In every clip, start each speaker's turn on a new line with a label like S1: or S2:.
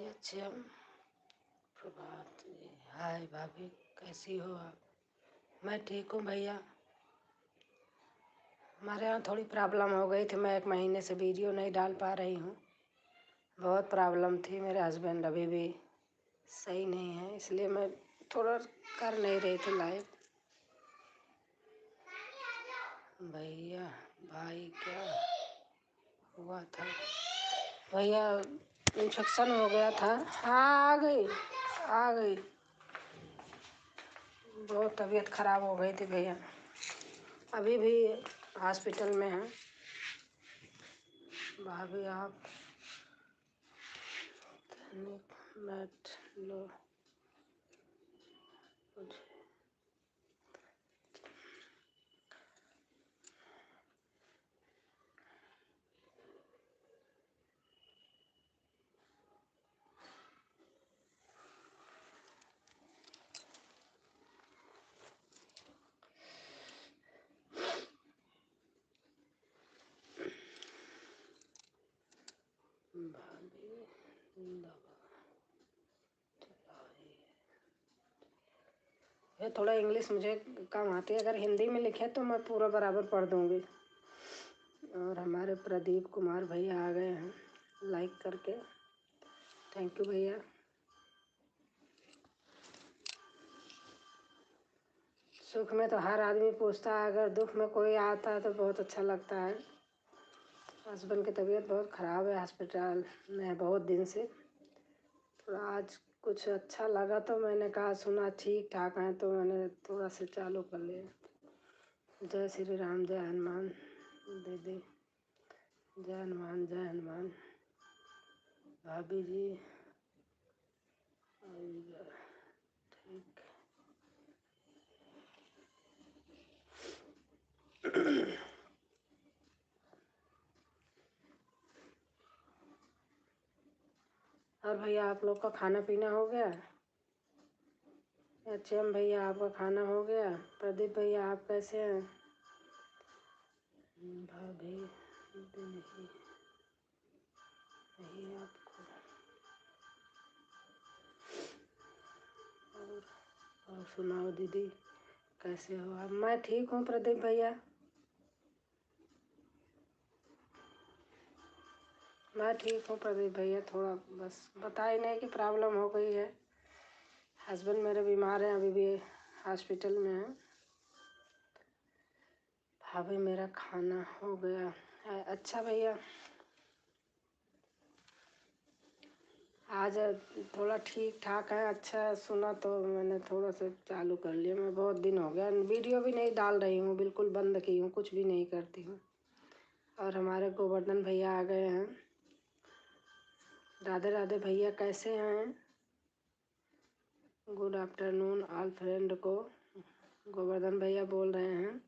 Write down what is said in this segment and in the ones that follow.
S1: जी अच्छा प्रभात जी। हाय भाभी, कैसी हो आप? मैं ठीक हूँ भैया। हमारे यहाँ थोड़ी प्रॉब्लम हो गई थी, मैं 1 महीने से वीडियो नहीं डाल पा रही हूँ। बहुत प्रॉब्लम थी, मेरे हस्बैंड अभी भी सही नहीं है, इसलिए मैं थोड़ा कर नहीं रही थी लाइव। भैया भाई क्या हुआ था? भैया इन्फेक्शन हो गया था। हाँ आ गई। बहुत तबीयत खराब हो गई थी भैया, अभी भी हॉस्पिटल में हैं। भाभी आप बैठ लो, कुछ भाभी दवा चलाई। ये थोड़ा इंग्लिश मुझे कम आती है, अगर हिंदी में लिखे तो मैं पूरा बराबर पढ़ दूँगी। और हमारे प्रदीप कुमार भैया आ गए हैं लाइक करके, थैंक यू भैया। सुख में तो हर आदमी पूछता है, अगर दुख में कोई आता है तो बहुत अच्छा लगता है। हस्बैंड की तबीयत बहुत ख़राब है, हॉस्पिटल में बहुत दिन से। थोड़ा आज कुछ अच्छा लगा तो मैंने कहा, सुना ठीक ठाक है तो मैंने थोड़ा सा चालू कर लिया। जय श्री राम, जय हनुमान दीदी, जय हनुमान जय हनुमान। भाभी जी ठीक। और भैया आप लोग का खाना पीना हो गया? अच्छा भैया आपका खाना हो गया? प्रदीप भैया आप कैसे हैं? भाभी नहीं आपको और सुनाओ दीदी, कैसे हो आप? मैं ठीक हूँ प्रदीप भैया, मैं ठीक हूँ प्रदीप भैया। थोड़ा बस बताए नहीं कि प्रॉब्लम हो गई है। हस्बैंड मेरे बीमार हैं, अभी भी हॉस्पिटल में हैं। भाभी मेरा खाना हो गया है। अच्छा भैया आज थोड़ा ठीक ठाक है। अच्छा सुना तो मैंने थोड़ा सा चालू कर लिया। मैं बहुत दिन हो गया वीडियो भी नहीं डाल रही हूँ, बिल्कुल बंद की हूँ, कुछ भी नहीं करती हूँ। और हमारे गोवर्धन भैया आ गए हैं। राधे राधे भैया, कैसे हैं? गुड आफ्टरनून ऑल फ्रेंड को। गोवर्धन भैया बोल रहे हैं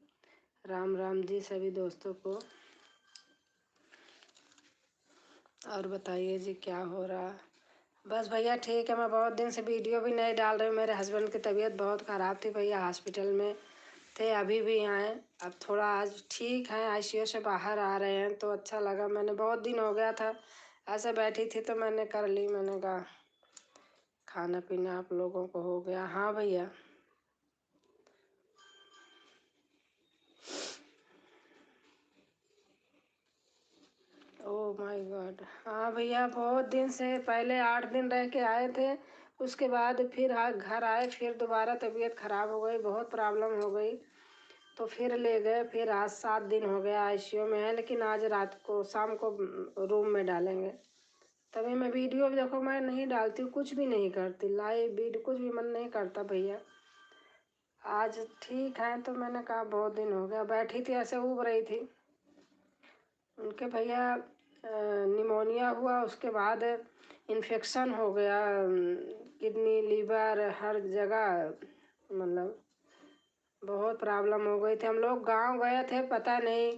S1: राम राम जी सभी दोस्तों को। और बताइए जी क्या हो रहा? बस भैया ठीक है, मैं बहुत दिन से वीडियो भी नहीं डाल रही हूँ। मेरे हस्बैंड की तबीयत बहुत ख़राब थी भैया, हॉस्पिटल में थे, अभी भी हैं। अब थोड़ा आज ठीक है, आईसीयू से बाहर आ रहे हैं तो अच्छा लगा। मैंने बहुत दिन हो गया था ऐसे बैठी थी तो मैंने कर ली। मैंने कहा खाना पीना आप लोगों को हो गया? हाँ भैया। ओह माय गॉड, हाँ भैया बहुत दिन से, पहले 8 दिन रह के आए थे, उसके बाद फिर घर आए, फिर दोबारा तबीयत ख़राब हो गई, बहुत प्रॉब्लम हो गई तो फिर ले गए। फिर आज 7 दिन हो गया आईसीयू में है, लेकिन आज रात को शाम को रूम में डालेंगे। तभी मैं वीडियो भी देखो मैं नहीं डालती हूँ, कुछ भी नहीं करती, लाइव वीडियो कुछ भी मन नहीं करता भैया। आज ठीक है तो मैंने कहा बहुत दिन हो गया, बैठी थी ऐसे ऊब रही थी। उनके भैया निमोनिया हुआ, उसके बाद इन्फेक्शन हो गया, किडनी लीवर हर जगह, मतलब बहुत प्रॉब्लम हो गई थी। हम लोग गांव गए थे, पता नहीं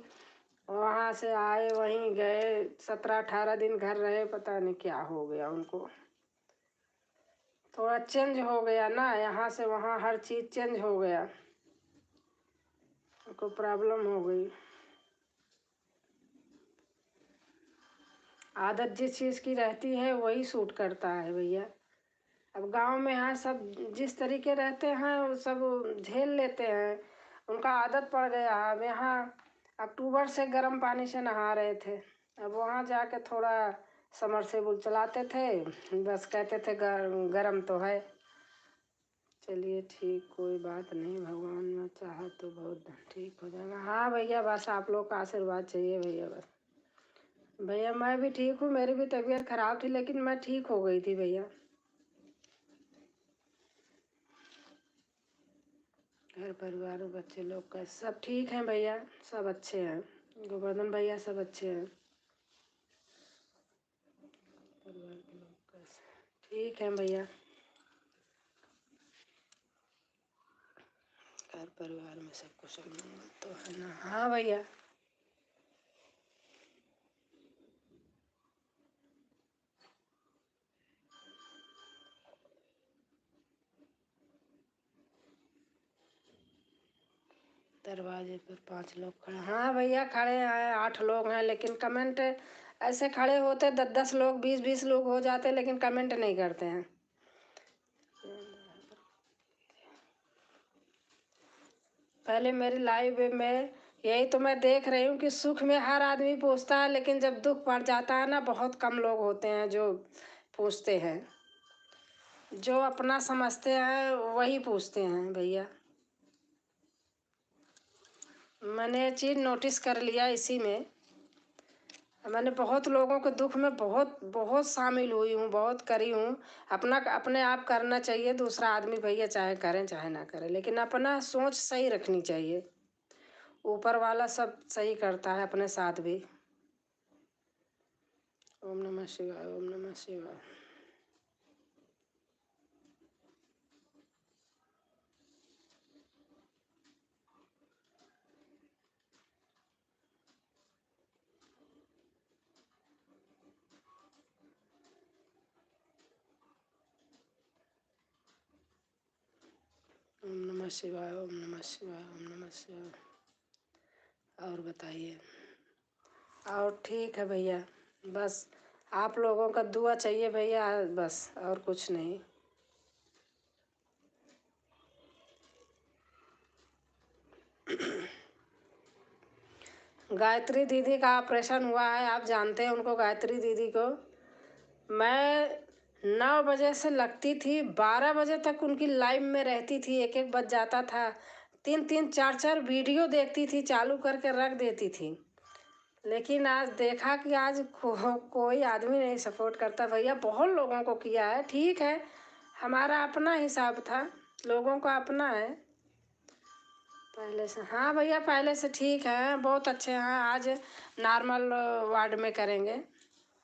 S1: वहाँ से आए वहीं गए, 17-18 दिन घर रहे, पता नहीं क्या हो गया उनको। थोड़ा चेंज हो गया ना, यहाँ से वहाँ हर चीज़ चेंज हो गया, उनको प्रॉब्लम हो गई। आदत जिस चीज़ की रहती है वही सूट करता है भैया। अब गांव में यहाँ सब जिस तरीके रहते हैं वो सब झेल लेते हैं, उनका आदत पड़ गया। अब यहाँ अक्टूबर से गर्म पानी से नहा रहे थे, अब वहाँ जाके थोड़ा समरसेबुल चलाते थे, बस कहते थे गरम तो है। चलिए ठीक, कोई बात नहीं, भगवान ने चाहा तो बहुत ठीक हो जाएगा। हाँ भैया, बस आप लोग का आशीर्वाद चाहिए भैया। बस भैया मैं भी ठीक हूँ, मेरी भी तबीयत खराब थी लेकिन मैं ठीक हो गई थी भैया। घर परिवार और बच्चे लोग का सब ठीक हैं भैया, सब अच्छे हैं। गोवर्धन भैया सब अच्छे हैं। परिवार के लोग कैसे ठीक हैं भैया। घर परिवार में सब कुशल मंगल तो है ना। हाँ भैया। दरवाजे पर 5 लोग खड़े, हाँ भैया खड़े हैं, 8 लोग हैं, लेकिन कमेंट ऐसे खड़े होते 10-10 लोग, 20-20 लोग हो जाते, लेकिन कमेंट नहीं करते हैं। पहले मेरी लाइव में यही तो मैं देख रही हूँ कि सुख में हर आदमी पूछता है, लेकिन जब दुख पड़ जाता है ना, बहुत कम लोग होते हैं जो पूछते हैं। जो अपना समझते हैं वही पूछते हैं भैया। मैंने ये चीज़ नोटिस कर लिया इसी में। मैंने बहुत लोगों के दुख में बहुत बहुत शामिल हुई हूँ, बहुत करी हूँ। अपना अपने आप करना चाहिए, दूसरा आदमी भैया चाहे करें चाहे ना करें, लेकिन अपना सोच सही रखनी चाहिए। ऊपर वाला सब सही करता है अपने साथ भी। ओम नमः शिवाय, ओम नमः शिवाय। ओम नमः शिवाय, ओम नमः शिवाय, ओम नमः शिवाय। और बताइए। और ठीक है भैया, बस आप लोगों का दुआ चाहिए भैया, बस और कुछ नहीं। गायत्री दीदी का ऑपरेशन हुआ है, आप जानते हैं उनको, गायत्री दीदी को। मैं 9 बजे से लगती थी, 12 बजे तक उनकी लाइव में रहती थी, एक एक बज जाता था। 3-3 4-4 वीडियो देखती थी, चालू करके रख देती थी। लेकिन आज देखा कि आज कोई आदमी नहीं सपोर्ट करता भैया। बहुत लोगों को किया है, ठीक है, हमारा अपना हिसाब था, लोगों का अपना है। पहले से हाँ भैया, पहले से ठीक है, बहुत अच्छे हैं। आज नॉर्मल वार्ड में करेंगे,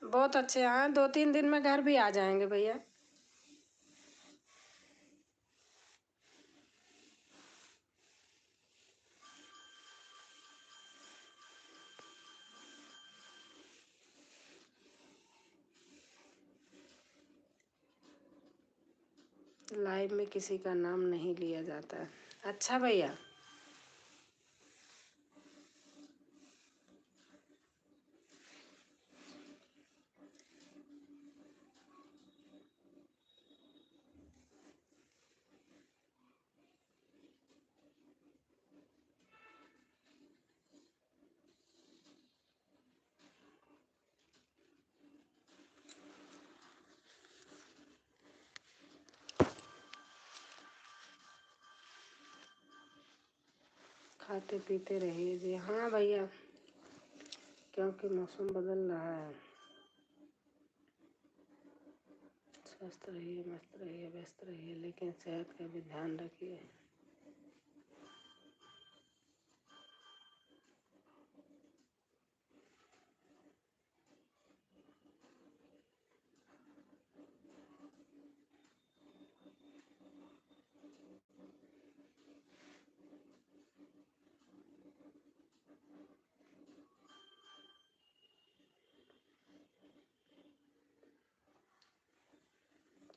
S1: बहुत अच्छे हैं, 2-3 दिन में घर भी आ जाएंगे भैया। लाइव में किसी का नाम नहीं लिया जाता। अच्छा भैया। खाते पीते रहिए जी। हाँ भैया, क्योंकि मौसम बदल रहा है। स्वस्थ रहिए, मस्त रहिए, व्यस्त रहिए, लेकिन सेहत का भी ध्यान रखिए।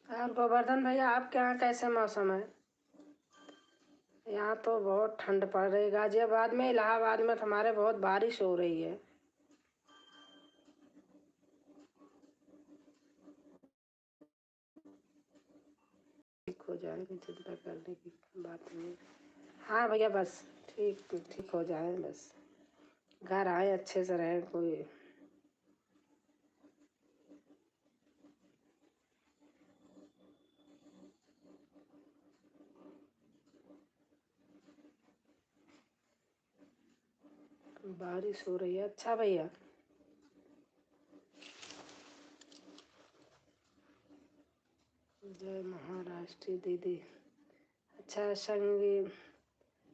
S1: और गोवर्धन भैया, आपके यहाँ कैसे मौसम है? यहाँ तो बहुत ठंड पड़ रही, गाजियाबाद में, इलाहाबाद में तो हमारे बहुत बारिश हो रही है। हो जाएंगे, चिंता करने की बात नहीं। हाँ भैया बस ठीक ठीक हो जाए, बस घर आए अच्छे से रहे कोई। बारिश हो रही है। अच्छा भैया जय महाराष्ट्र दीदी। अच्छा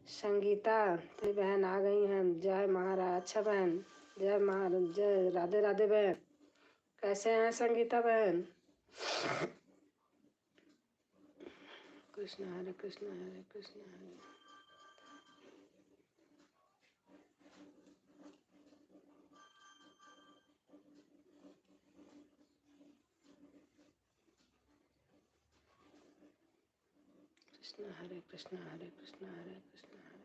S1: संगीता तेरी बहन आ गई हैं। जय महाराज। अच्छा बहन जय महाराज, जय राधे राधे बहन। कैसे हैं संगीता बहन? कृष्ण हरे कृष्ण हरे कृष्ण हरे कृष्ण हरे कृष्ण हरे कृष्ण हरे कृष्ण हरे।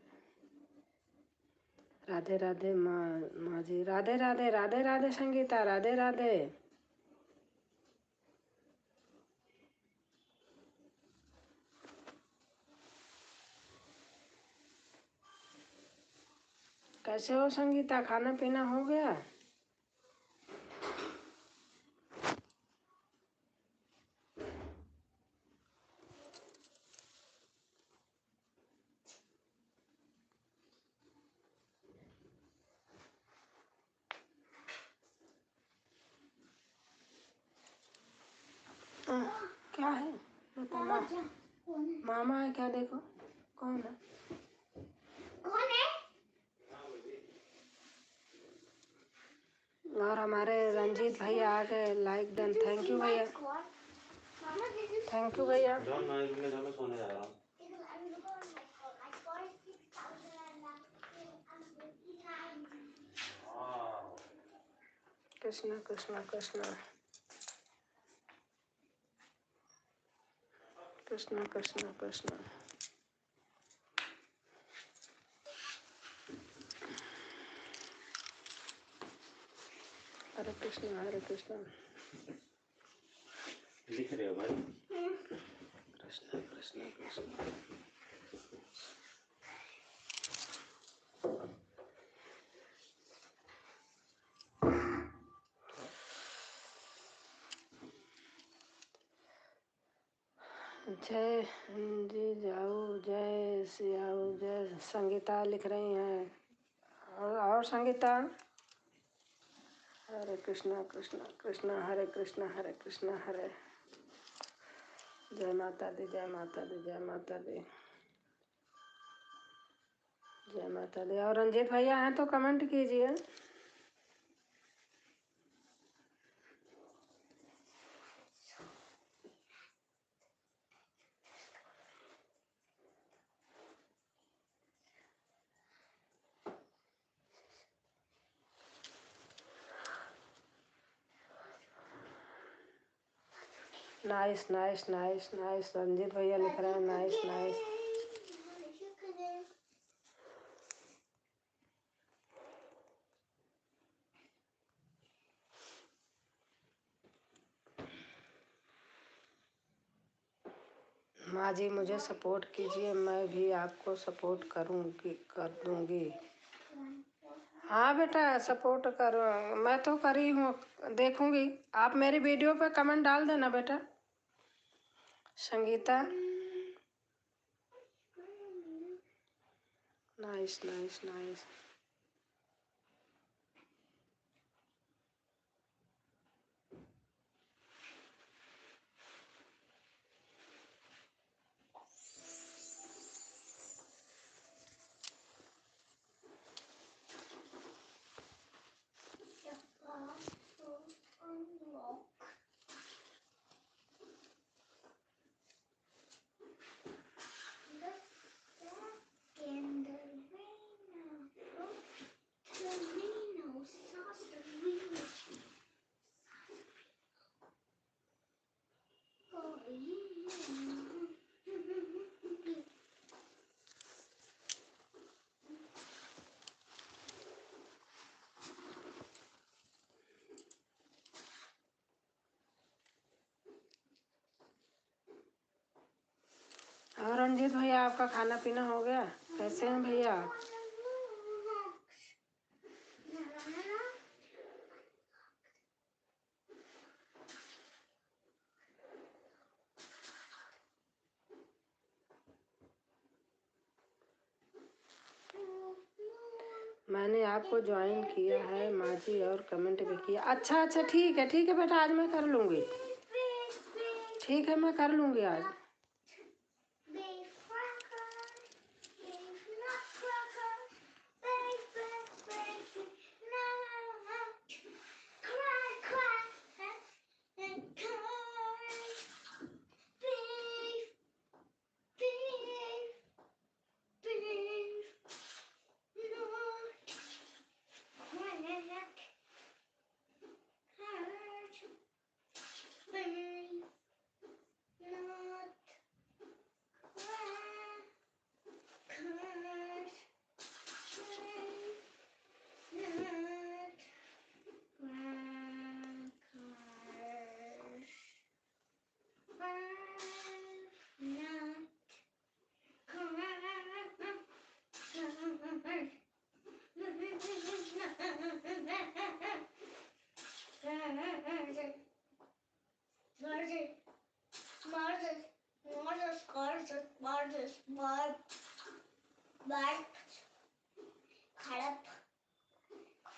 S1: राधे राधे माँ जी। राधे राधे राधे राधे संगीता। राधे राधे। कैसे हो संगीता? खाना पीना हो गया? क्या है? मामा है क्या? देखो कौन है? और हमारे रंजीत भैया आ गए। Like done. थैंक यू भैया, थैंक यू भैया। कृष्णा कृष्णा कृष्णा कृष्णा कृष्णा कृष्णा। हरे कृष्णा हरे कृष्णा। लिख रहे हो भाई? कृष्णा कृष्णा कृष्णा। जय जी जाओ, जय सियाओ, जय संगीता लिख रही हैं। और संगीता। हरे कृष्णा कृष्णा कृष्णा हरे कृष्णा हरे कृष्णा हरे। जय माता दी जय माता दी जय माता दी जय माता दी। और रंजीत भैया हैं तो कमेंट कीजिए। Nice nice nice nice. Ranjeet भैया लिख रहे हैं नाइस नाइस। माँ जी मुझे सपोर्ट कीजिए, मैं भी आपको सपोर्ट कर दूंगी। हाँ बेटा सपोर्ट करो, मैं तो करी हूँ, देखूंगी। आप मेरी वीडियो पे कमेंट डाल देना बेटा। Sangeeta nice nice nice. Ranjeet भैया, आपका खाना पीना हो गया? कैसे हैं भैया? मैंने आपको ज्वाइन किया है माँ जी, और कमेंट भी किया। अच्छा अच्छा, ठीक है बेटा, आज मैं कर लूँगी। ठीक है, मैं कर लूँगी आज।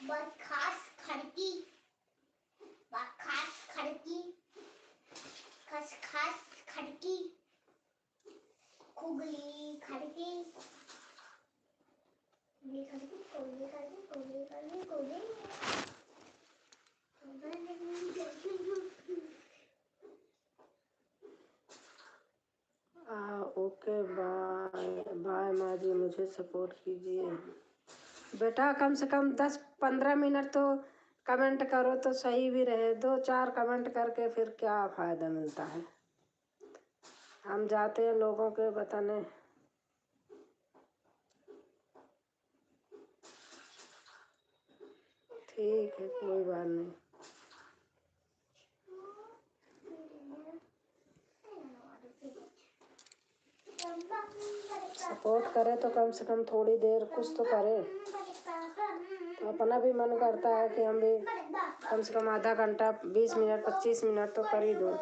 S2: बदखास खड़की, बदखास खड़की, खसखस खड़की, खुगली खड़की, खुगली खड़की, खुगली खड़की, खुगली खड़की, खुगली।
S1: ओके, बाय बाय माँ जी, मुझे सपोर्ट कीजिए बेटा। कम से कम 10-15 मिनट तो कमेंट करो तो सही भी रहे। 2-4 कमेंट करके फिर क्या फ़ायदा मिलता है? हम जाते हैं लोगों के बताने। ठीक है, कोई बात नहीं। सपोर्ट करे तो कम से कम थोड़ी देर कुछ तो करे। तो अपना भी मन करता है कि हम भी कम से कम आधा घंटा, 20 मिनट, 25 मिनट तो कर ही दूँ।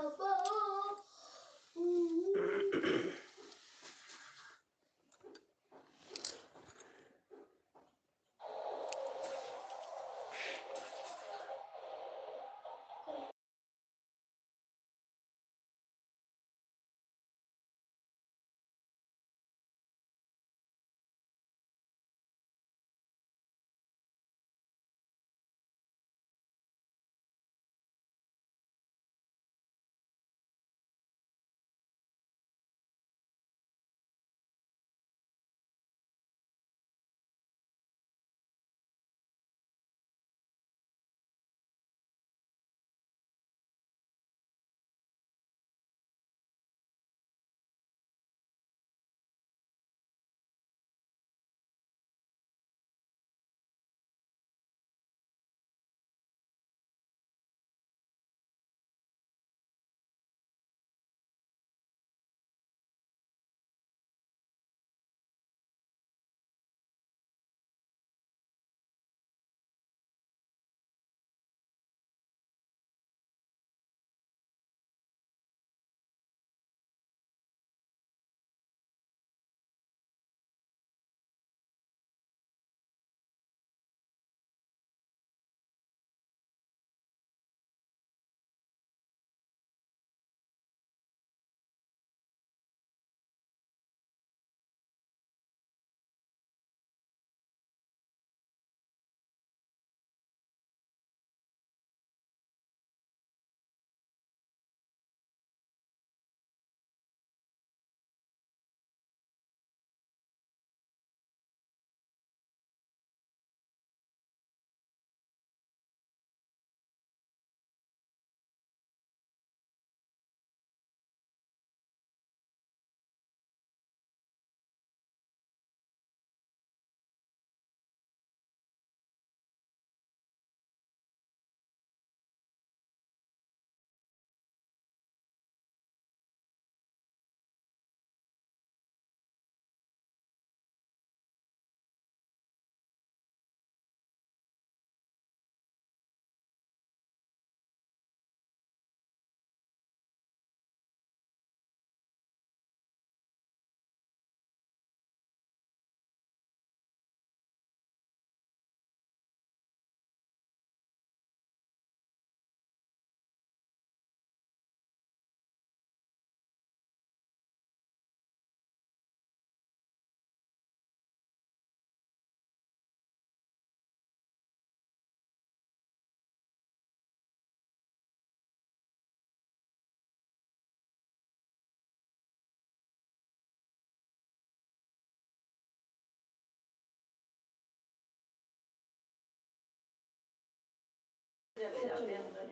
S3: जाते हैं अंदर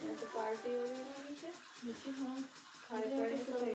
S3: ये तो पार्टी वगैरह नीचे
S1: नीचे हाँ
S3: खाए पड़े तो